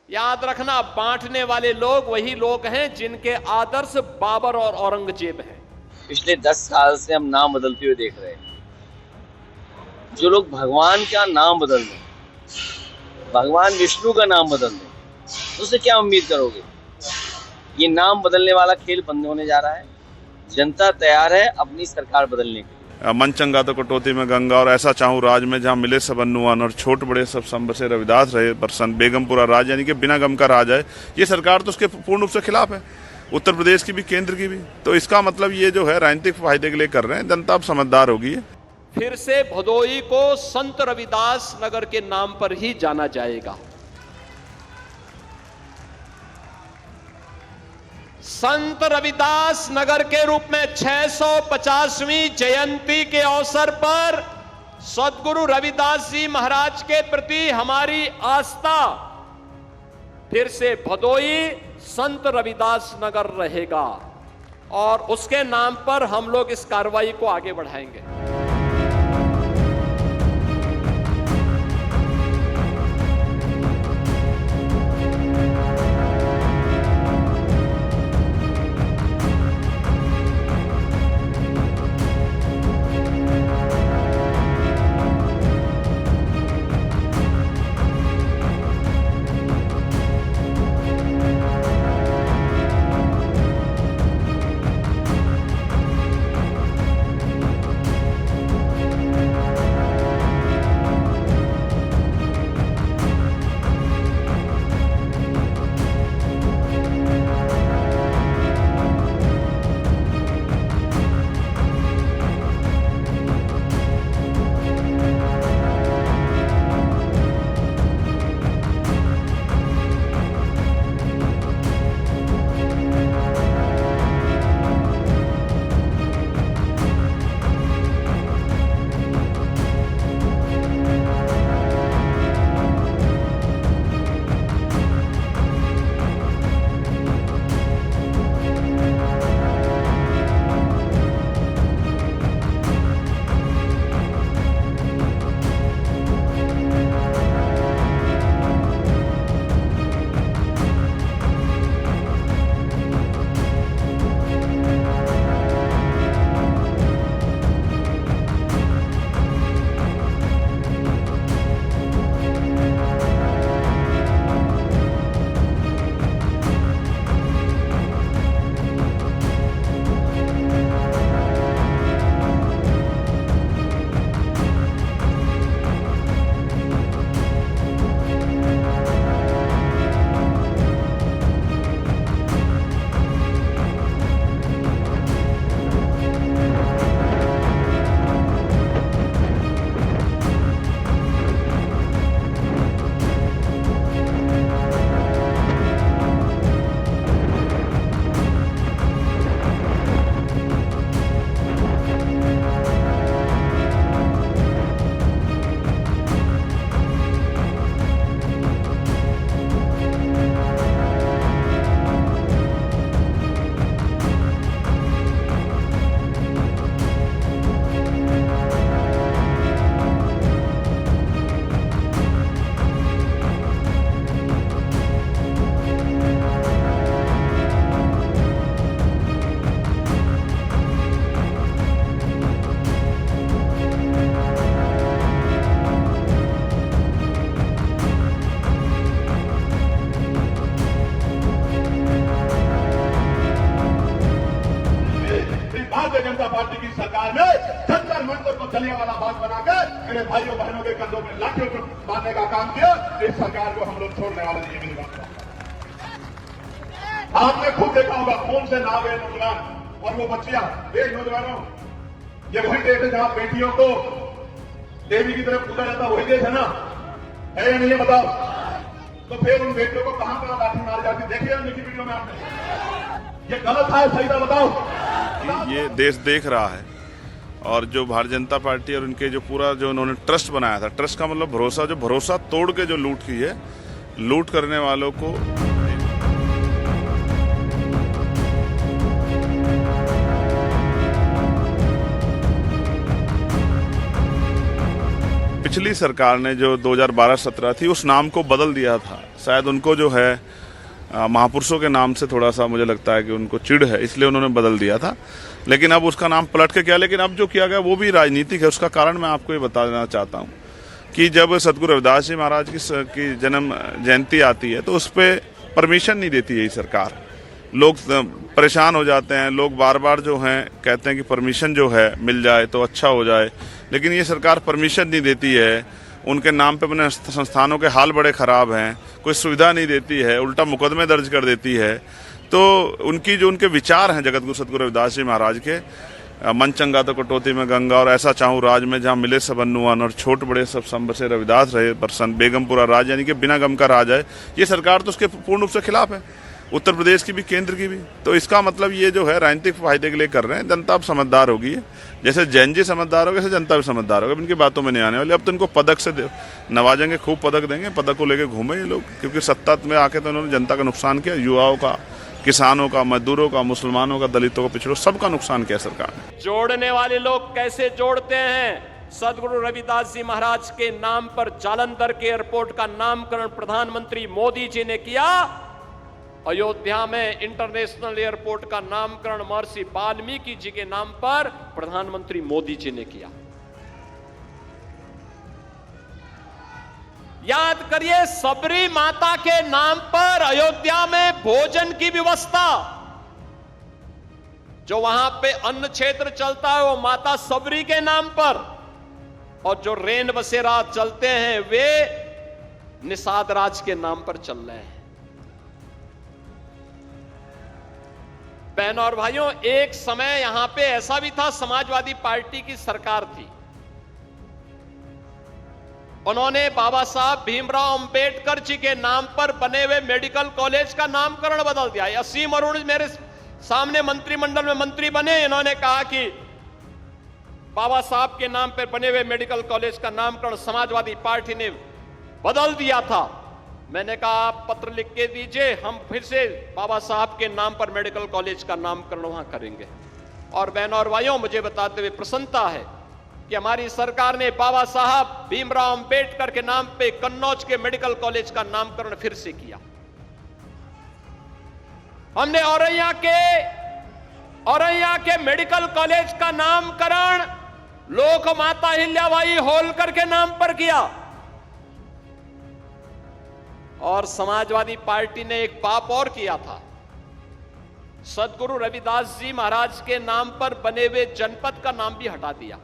याद रखना, बांटने वाले लोग वही लोग हैं जिनके आदर्श बाबर और औरंगजेब हैं। पिछले 10 साल से हम नाम बदलते हुए देख रहे हैं। जो लोग भगवान का नाम बदल दें, भगवान विष्णु का नाम बदल दें, उससे क्या उम्मीद करोगे? ये नाम बदलने वाला खेल बंद होने जा रहा है। जनता तैयार है अपनी सरकार बदलने के लिए। मन चंगा तो कटौती में गंगा और ऐसा चाहूँ राज में जहाँ मिले सब अन्नुआन और छोट बड़े सब संबसे रविदास रहे प्रसन्न बेगमपुरा राज, यानी कि बिना गम का राज है। ये सरकार तो उसके पूर्ण रूप से खिलाफ है, उत्तर प्रदेश की भी केंद्र की भी। तो इसका मतलब ये जो है राजनीतिक फायदे के लिए कर रहे हैं। जनता अब समझदार होगी। फिर से भदोई को संत रविदास नगर के नाम पर ही जाना जाएगा। संत रविदास नगर के रूप में 650वीं जयंती के अवसर पर सद्गुरु रविदास जी महाराज के प्रति हमारी आस्था, फिर से भदोई संत रविदास नगर रहेगा और उसके नाम पर हम लोग इस कार्रवाई को आगे बढ़ाएंगे। भारतीय जनता पार्टी की सरकार में जंतर मंतर को जलियांवाला बाग बनाकर मेरे भाइयों बहनों के कंधों में लाठियों को मारने का काम किया। इस सरकार को हम लोग छोड़ने वाले नहीं। मेरी बात आपने खुद देखा होगा फोन से ना गए नौजवान और वो बच्चियां, एक नौजवानों, ये वही देश है जहां बेटियों को देवी की तरफ पूजा जाता, वही देश है ना? है या नहीं है बताओ? तो फिर उन बेटियों को कहां कहां लाठी मारी जाती देखिए उनकी वीडियो में आपने। ये गलत है, सही था बताओ? ये देश देख रहा है और जो भारतीय जनता पार्टी और उनके जो पूरा जो उन्होंने ट्रस्ट बनाया था, ट्रस्ट का मतलब भरोसा, जो भरोसा तोड़ के जो लूट की है, लूट करने वालों को पिछली सरकार ने जो 2012-17 थी उस नाम को बदल दिया था शायद उनको जो है महापुरुषों के नाम से थोड़ा सा मुझे लगता है कि उनको चिढ़ है, इसलिए उन्होंने बदल दिया था। लेकिन अब उसका नाम पलट के किया, लेकिन अब जो किया गया वो भी राजनीतिक है। उसका कारण मैं आपको ये बताना चाहता हूँ कि जब सदगुरु रविदास जी महाराज की जन्म जयंती आती है तो उस पर परमिशन नहीं देती यही सरकार। लोग परेशान हो जाते हैं, लोग बार बार जो हैं कहते हैं कि परमिशन जो है मिल जाए तो अच्छा हो जाए, लेकिन ये सरकार परमिशन नहीं देती है। उनके नाम पे बने संस्थानों के हाल बड़े ख़राब हैं, कोई सुविधा नहीं देती है, उल्टा मुकदमे दर्ज कर देती है। तो उनके विचार हैं जगत गुरु सदगुरु रविदास जी महाराज के, मन चंगा तो कटौती में गंगा और ऐसा चाहूँ राज में जहाँ मिले सब अन्नुअन और छोट बड़े सब संबसे रविदास रहे प्रसन्न बेगमपुरा राज, यानी कि बिना गम का राज है। ये सरकार तो उसके पूर्ण रूप से खिलाफ है, उत्तर प्रदेश की भी केंद्र की भी। तो इसका मतलब ये जो है राजनीतिक फायदे के लिए कर रहे हैं। जनता अब समझदार होगी है, जैसे जैन जी समझदार हो गए, जैसे जनता भी समझदार होगी। इनकी बातों में नहीं आने वाली। अब तो इनको पदक से नवाजेंगे, खूब पदक देंगे, पदक को लेके घूमे ये लोग, क्योंकि सत्ता में आके तो इन्होंने जनता का नुकसान किया, युवाओं का, किसानों का, मजदूरों का, मुसलमानों का, दलितों का, पिछड़ों, सबका नुकसान किया सरकार ने। जोड़ने वाले लोग कैसे जोड़ते हैं? सदगुरु रविदास जी महाराज के नाम पर जालंधर के एयरपोर्ट का नामकरण प्रधानमंत्री मोदी जी ने किया। अयोध्या में इंटरनेशनल एयरपोर्ट का नामकरण महर्षि वाल्मीकि जी के नाम पर प्रधानमंत्री मोदी जी ने किया। याद करिए, सबरी माता के नाम पर अयोध्या में भोजन की व्यवस्था, जो वहां पे अन्न क्षेत्र चलता है वो माता सबरी के नाम पर, और जो रेन बसेरा चलते हैं वे निषाद राज के नाम पर चल रहे हैं। बहनों और भाइयों, एक समय यहां पे ऐसा भी था, समाजवादी पार्टी की सरकार थी, उन्होंने बाबा साहब भीमराव अंबेडकर जी के नाम पर बने हुए मेडिकल कॉलेज का नामकरण बदल दिया। असीम अरुण मेरे सामने मंत्रिमंडल में मंत्री बने, इन्होंने कहा कि बाबा साहब के नाम पर बने हुए मेडिकल कॉलेज का नामकरण समाजवादी पार्टी ने बदल दिया था। मैंने कहा आप पत्र लिख के दीजिए, हम फिर से बाबा साहब के नाम पर मेडिकल कॉलेज का नामकरण वहां करेंगे। और बहनों और भाइयों, मुझे बताते हुए प्रसन्नता है कि हमारी सरकार ने बाबा साहब भीमराव अंबेडकर के नाम पे कन्नौज के मेडिकल कॉलेज का नामकरण फिर से किया। हमने औरैया के मेडिकल कॉलेज का नामकरण लोक माता अहिल्याबाई होलकर के नाम पर किया। और समाजवादी पार्टी ने एक पाप और किया था, सदगुरु रविदास जी महाराज के नाम पर बने हुए जनपद का नाम भी हटा दिया।